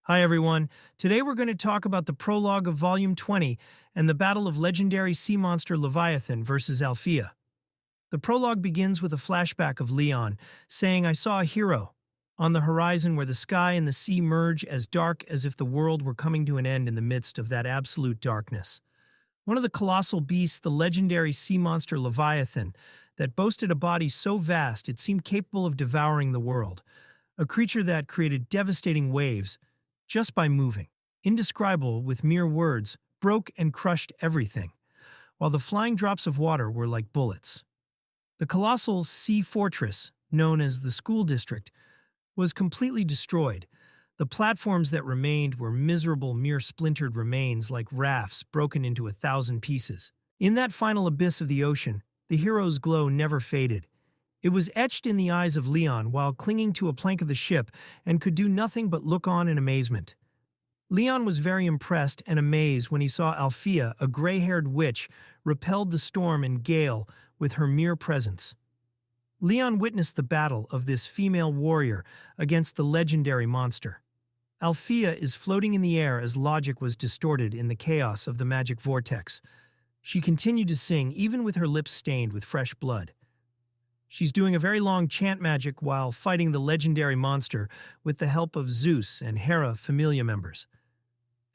Hi everyone. Today we're going to talk about the prologue of Volume 20 and the battle of legendary sea monster Leviathan versus Alfia. The prologue begins with a flashback of Leon saying, "I saw a hero," on the horizon where the sky and the sea merge as dark as if the world were coming to an end in the midst of that absolute darkness. One of the colossal beasts, the legendary sea monster Leviathan, that boasted a body so vast it seemed capable of devouring the world, a creature that created devastating waves just by moving, indescribable with mere words, broke and crushed everything, while the flying drops of water were like bullets. The colossal sea fortress, known as the school district, was completely destroyed. The platforms that remained were miserable, mere splintered remains like rafts broken into 1,000 pieces. In that final abyss of the ocean, the hero's glow never faded. It was etched in the eyes of Leon while clinging to a plank of the ship and could do nothing but look on in amazement. Leon was very impressed and amazed when he saw Alfia, a gray-haired witch, repelled the storm and gale with her mere presence. Leon witnessed the battle of this female warrior against the legendary monster. Alfia is floating in the air as logic was distorted in the chaos of the magic vortex. She continued to sing, even with her lips stained with fresh blood. She's doing a very long chant magic while fighting the legendary monster with the help of Zeus and Hera familia members.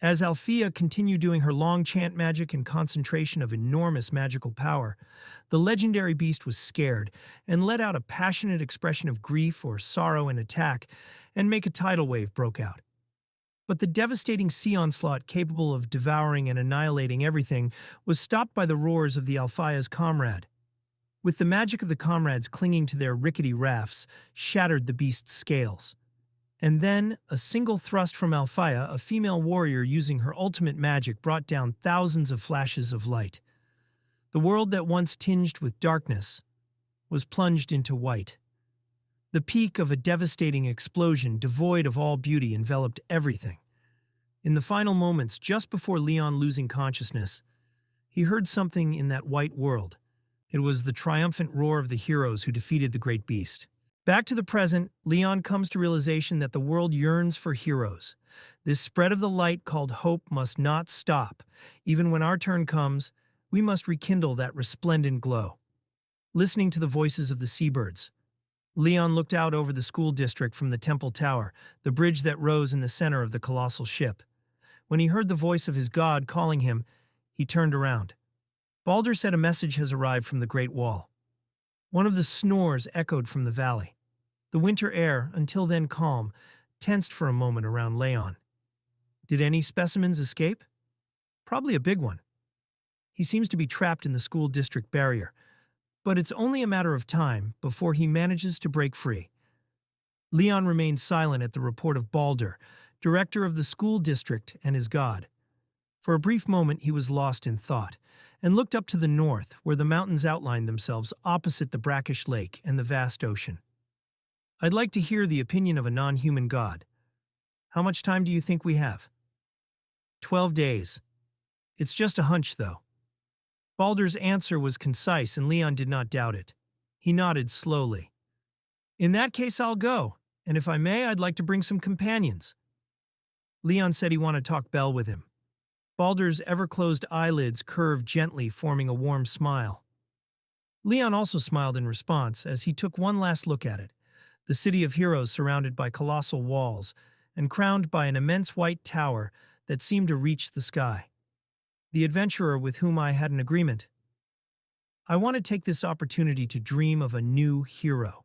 As Alfia continued doing her long chant magic and concentration of enormous magical power, the legendary beast was scared and let out a passionate expression of grief or sorrow and attack, and make a tidal wave broke out. But the devastating sea onslaught capable of devouring and annihilating everything was stopped by the roars of the Alfia's comrade. With the magic of the comrades clinging to their rickety rafts, shattered the beast's scales. And then, a single thrust from Alfia, a female warrior using her ultimate magic, brought down thousands of flashes of light. The world that once tinged with darkness was plunged into white. The peak of a devastating explosion, devoid of all beauty, enveloped everything. In the final moments, just before Leon losing consciousness, he heard something in that white world. It was the triumphant roar of the heroes who defeated the great beast. Back to the present, Leon comes to realization that the world yearns for heroes. This spread of the light called hope must not stop. Even when our turn comes, we must rekindle that resplendent glow. Listening to the voices of the seabirds, Leon looked out over the school district from the temple tower, the bridge that rose in the center of the colossal ship. When he heard the voice of his god calling him, he turned around. Balder said a message has arrived from the Great Wall. One of the snores echoed from the valley. The winter air, until then calm, tensed for a moment around Leon. Did any specimens escape? Probably a big one. He seems to be trapped in the school district barrier, but it's only a matter of time before he manages to break free. Leon remained silent at the report of Balder, director of the school district, and his god. For a brief moment he was lost in thought, and looked up to the north, where the mountains outlined themselves opposite the brackish lake and the vast ocean. I'd like to hear the opinion of a non-human god. How much time do you think we have? 12 days. It's just a hunch, though. Balder's answer was concise, and Leon did not doubt it. He nodded slowly. In that case, I'll go, and if I may, I'd like to bring some companions. Leon said he wanted to talk Bell with him. Balder's ever-closed eyelids curved gently, forming a warm smile. Leon also smiled in response as he took one last look at it, the city of heroes surrounded by colossal walls and crowned by an immense white tower that seemed to reach the sky. The adventurer with whom I had an agreement. I want to take this opportunity to dream of a new hero.